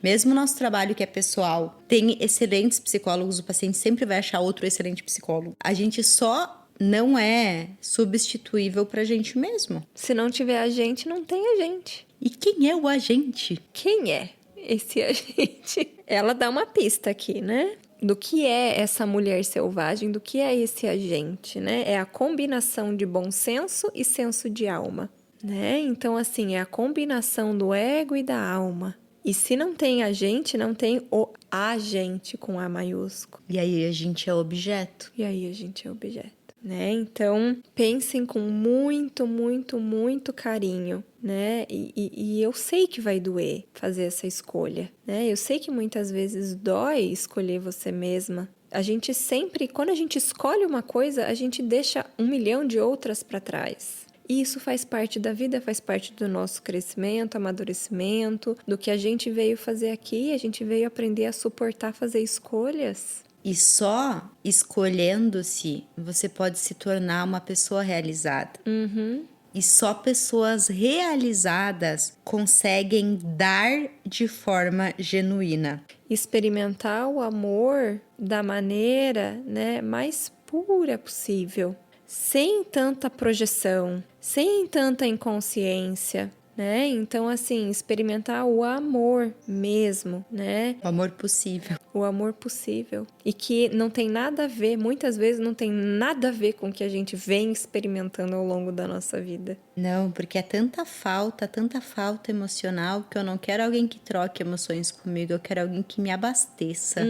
Mesmo o nosso trabalho que é pessoal, tem excelentes psicólogos, o paciente sempre vai achar outro excelente psicólogo. A gente só não é substituível pra gente mesmo. Se não tiver a gente, não tem a gente. E quem é o agente? Quem é esse agente? Ela dá uma pista aqui, né? Do que é essa mulher selvagem, do que é esse agente, né? É a combinação de bom senso e senso de alma. Né? Então, assim, é a combinação do ego e da alma. E se não tem a gente, não tem o agente com A maiúsculo. E aí a gente é objeto. E aí a gente é objeto, né? Então, pensem com muito, muito, muito carinho, né? E eu sei que vai doer fazer essa escolha, né? Eu sei que muitas vezes dói escolher você mesma. A gente sempre, quando a gente escolhe uma coisa, a gente deixa 1 milhão de outras para trás. E isso faz parte da vida, faz parte do nosso crescimento, amadurecimento, do que a gente veio fazer aqui. A gente veio aprender a suportar fazer escolhas. E só escolhendo-se, você pode se tornar uma pessoa realizada. E só pessoas realizadas conseguem dar de forma genuína. Experimentar o amor da maneira, né, mais pura possível. Sem tanta projeção, sem tanta inconsciência, né? Então, assim, experimentar o amor mesmo, né? O amor possível. O amor possível. E que não tem nada a ver, muitas vezes não tem nada a ver com o que a gente vem experimentando ao longo da nossa vida. Não, porque é tanta falta emocional que eu não quero alguém que troque emoções comigo, eu quero alguém que me abasteça.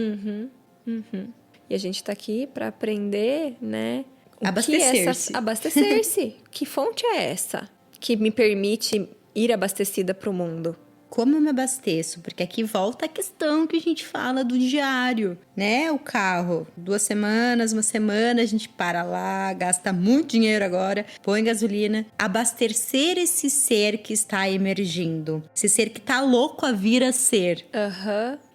E a gente tá aqui para aprender, né? Abastecer-se. Abastecer-se. Que fonte é essa que me permite ir abastecida para o mundo? Como eu me abasteço? Porque aqui volta a questão que a gente fala do diário, né? O carro, 2 semanas, 1 semana, a gente para lá, gasta muito dinheiro agora, põe gasolina. Abastecer esse ser que está emergindo. Esse ser que tá louco a vir a ser.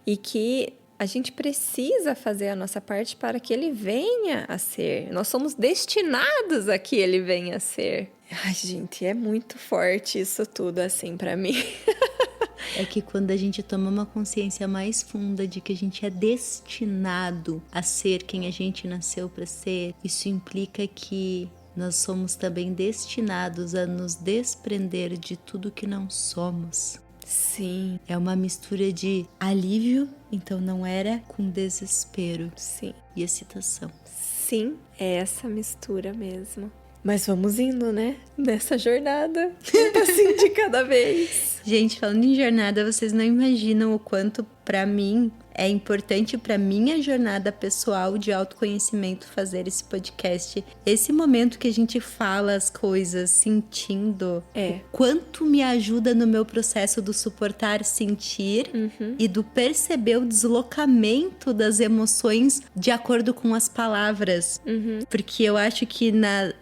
E que a gente precisa fazer a nossa parte para que ele venha a ser. Nós somos destinados a que ele venha a ser. Ai, gente, é muito forte isso tudo, assim, para mim. É que quando a gente toma uma consciência mais funda de que a gente é destinado a ser quem a gente nasceu para ser, isso implica que nós somos também destinados a nos desprender de tudo que não somos. Sim. É uma mistura de alívio, então não era, com desespero. Sim. E excitação. Sim, é essa mistura mesmo. Mas vamos indo, né? Nessa jornada, um passinho de cada vez. Gente, falando em jornada, vocês não imaginam o quanto, pra mim, é importante pra minha jornada pessoal de autoconhecimento fazer esse podcast. Esse momento que a gente fala as coisas sentindo, o quanto me ajuda no meu processo do suportar sentir e do perceber o deslocamento das emoções de acordo com as palavras. Porque eu acho que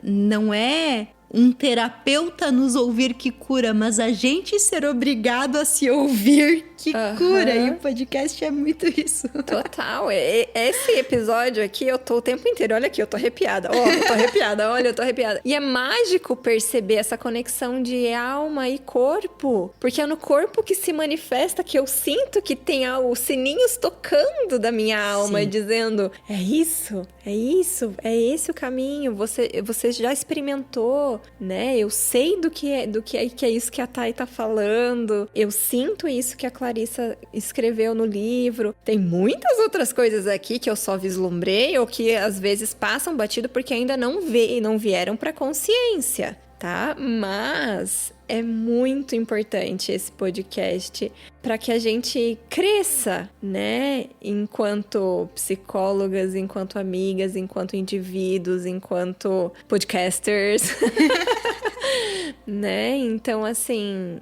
não é um terapeuta nos ouvir que cura, mas a gente ser obrigado a se ouvir que cura. E o podcast é muito isso. Total. Esse episódio aqui, eu tô o tempo inteiro. Olha aqui, eu tô arrepiada. Ó, eu tô arrepiada. Olha, eu tô arrepiada. E é mágico perceber essa conexão de alma e corpo. Porque é no corpo que se manifesta, que eu sinto que tem os sininhos tocando da minha alma, dizendo: é isso, é isso, é esse o caminho. Você já experimentou, né? Eu sei do que é isso que a Thay tá falando. Eu sinto isso que a Clarissa escreveu no livro. Tem muitas outras coisas aqui que eu só vislumbrei ou que às vezes passam batido porque ainda não vieram pra consciência, tá? Mas é muito importante esse podcast para que a gente cresça, né? Enquanto psicólogas, enquanto amigas, enquanto indivíduos, enquanto podcasters. Né? Então, assim,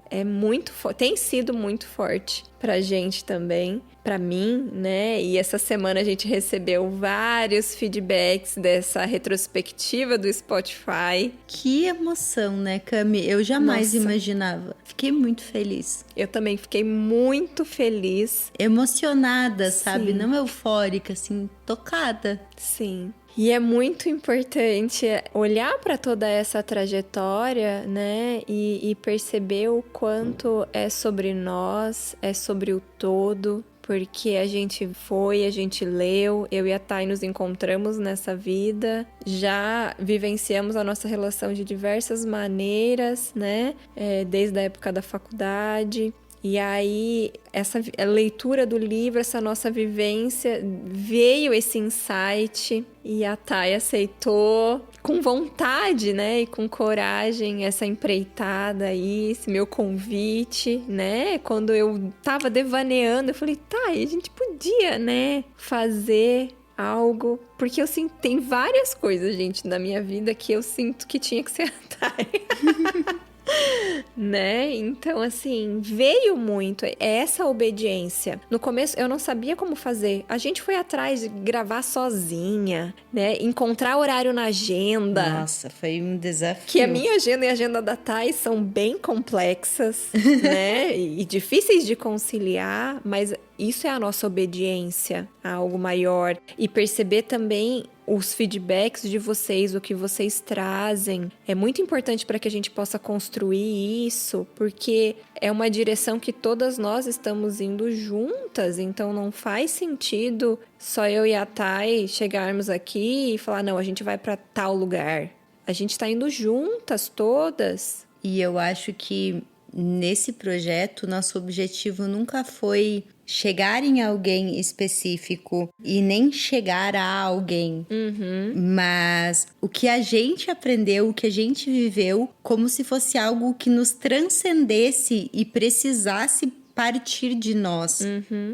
tem sido muito forte pra gente também, pra mim, né? E essa semana a gente recebeu vários feedbacks dessa retrospectiva do Spotify. Que emoção, né, Cami? Eu jamais imaginava. Fiquei muito feliz. Eu também fiquei muito feliz. Emocionada, sabe? Não eufórica, assim, tocada. Sim. E é muito importante olhar para toda essa trajetória, né? E perceber o quanto é sobre nós, é sobre o todo. Porque a gente leu, eu e a Thay nos encontramos nessa vida, já vivenciamos a nossa relação de diversas maneiras, né? Desde a época da faculdade. E aí, essa leitura do livro, essa nossa vivência, veio esse insight e a Thay aceitou com vontade, né? E com coragem essa empreitada aí, esse meu convite, né? Quando eu tava devaneando, eu falei, Thay, a gente podia, né? Fazer algo, porque eu sinto, tem várias coisas, gente, na minha vida que eu sinto que tinha que ser a Thay. Né? Então, assim, veio muito essa obediência. No começo, eu não sabia como fazer. A gente foi atrás de gravar sozinha, né? Encontrar horário na agenda. Nossa, foi um desafio. Que a minha agenda e a agenda da Thay são bem complexas, né? E difíceis de conciliar, mas isso é a nossa obediência a algo maior. E perceber também os feedbacks de vocês, o que vocês trazem. É muito importante para que a gente possa construir isso, porque é uma direção que todas nós estamos indo juntas, então não faz sentido só eu e a Thay chegarmos aqui e falar, não, a gente vai para tal lugar. A gente está indo juntas, todas. E eu acho que nesse projeto, nosso objetivo nunca foi chegar em alguém específico e nem chegar a alguém. Mas o que a gente aprendeu, o que a gente viveu, como se fosse algo que nos transcendesse e precisasse partir de nós.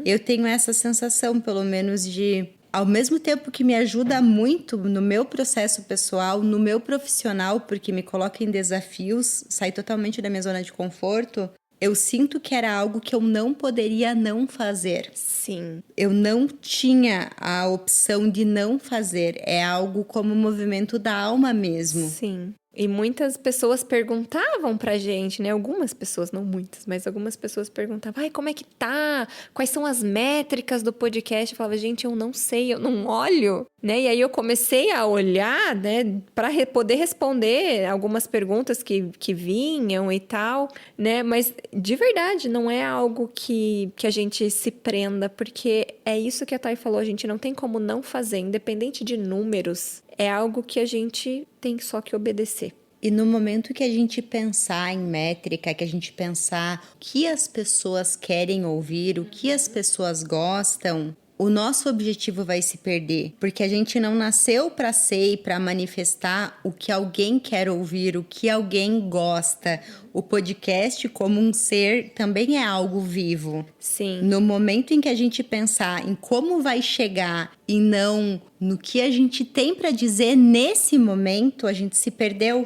Eu tenho essa sensação, pelo menos, de... Ao mesmo tempo que me ajuda muito no meu processo pessoal, no meu profissional, porque me coloca em desafios, sai totalmente da minha zona de conforto, eu sinto que era algo que eu não poderia não fazer. Sim. Eu não tinha a opção de não fazer. É algo como um movimento da alma mesmo. Sim. E muitas pessoas perguntavam pra gente, né? Algumas pessoas, não muitas, mas algumas pessoas perguntavam, ai, como é que tá? Quais são as métricas do podcast? Eu falava, gente, eu não sei, eu não olho, né? E aí eu comecei a olhar, né? Pra poder responder algumas perguntas que vinham e tal, né? Mas, de verdade, não é algo que a gente se prenda, porque é isso que a Thay falou, a gente não tem como não fazer, independente de números. É algo que a gente tem só que obedecer. E no momento que a gente pensar em métrica, que a gente pensar o que as pessoas querem ouvir, o que as pessoas gostam, o nosso objetivo vai se perder. Porque a gente não nasceu para ser e para manifestar o que alguém quer ouvir, o que alguém gosta. O podcast, como um ser, também é algo vivo. Sim. No momento em que a gente pensar em como vai chegar e não no que a gente tem para dizer nesse momento, a gente se perdeu.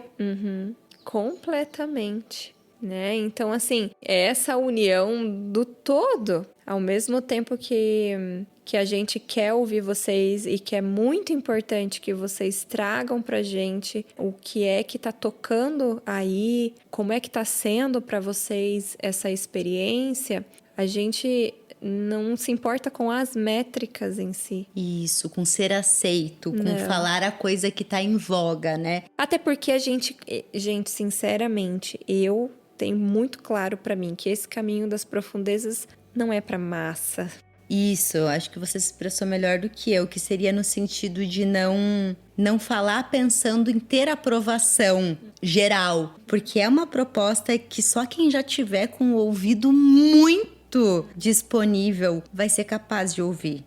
Completamente, né? Então, assim, é essa união do todo, ao mesmo tempo que que a gente quer ouvir vocês e que é muito importante que vocês tragam pra gente o que é que tá tocando aí, como é que tá sendo pra vocês essa experiência. A gente não se importa com as métricas em si. Isso, com ser aceito, com falar a coisa que tá em voga, né? Até porque a gente, sinceramente, eu tenho muito claro pra mim que esse caminho das profundezas não é pra massa. Isso, eu acho que você se expressou melhor do que eu, que seria no sentido de não falar pensando em ter aprovação geral, porque é uma proposta que só quem já tiver com o ouvido muito disponível vai ser capaz de ouvir.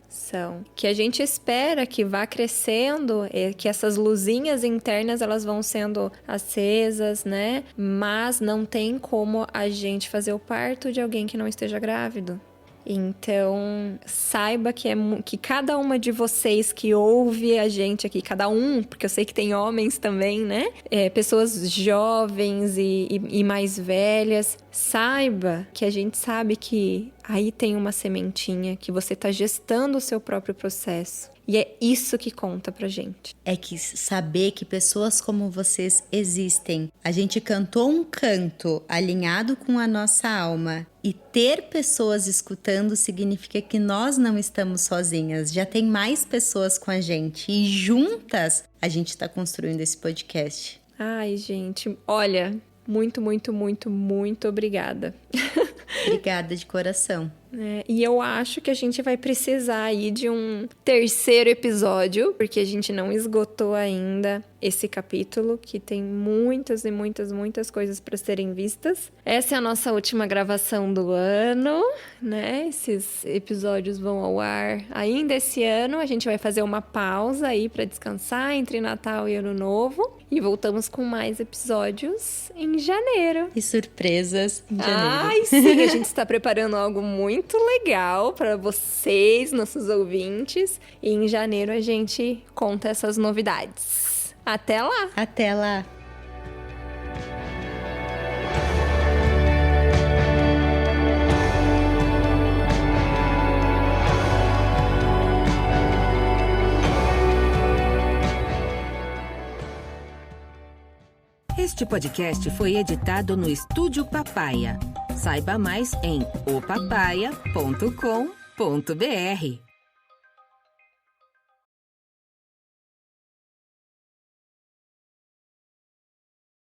Que a gente espera que vá crescendo, que essas luzinhas internas elas vão sendo acesas, né? Mas não tem como a gente fazer o parto de alguém que não esteja grávido. Então, saiba que cada uma de vocês que ouve a gente aqui, cada um, porque eu sei que tem homens também, né? Pessoas jovens e mais velhas, saiba que a gente sabe que aí tem uma sementinha, que você tá gestando o seu próprio processo. E é isso que conta pra gente. É que saber que pessoas como vocês existem. A gente cantou um canto alinhado com a nossa alma. E ter pessoas escutando significa que nós não estamos sozinhas. Já tem mais pessoas com a gente. E juntas a gente tá construindo esse podcast. Ai, gente, olha, muito, muito, muito, muito obrigada. Obrigada de coração. E eu acho que a gente vai precisar aí de um terceiro episódio, porque a gente não esgotou ainda esse capítulo, que tem muitas e muitas, muitas coisas para serem vistas. Essa é a nossa última gravação do ano, né? Esses episódios vão ao ar ainda esse ano. A gente vai fazer uma pausa aí para descansar entre Natal e Ano Novo. E voltamos com mais episódios em janeiro. E surpresas em janeiro. Ai, sim, a gente está preparando algo muito legal para vocês, nossos ouvintes. E em janeiro a gente conta essas novidades. Até lá! Até lá! Este podcast foi editado no Estúdio Papaya. Saiba mais em opapaya.com.br.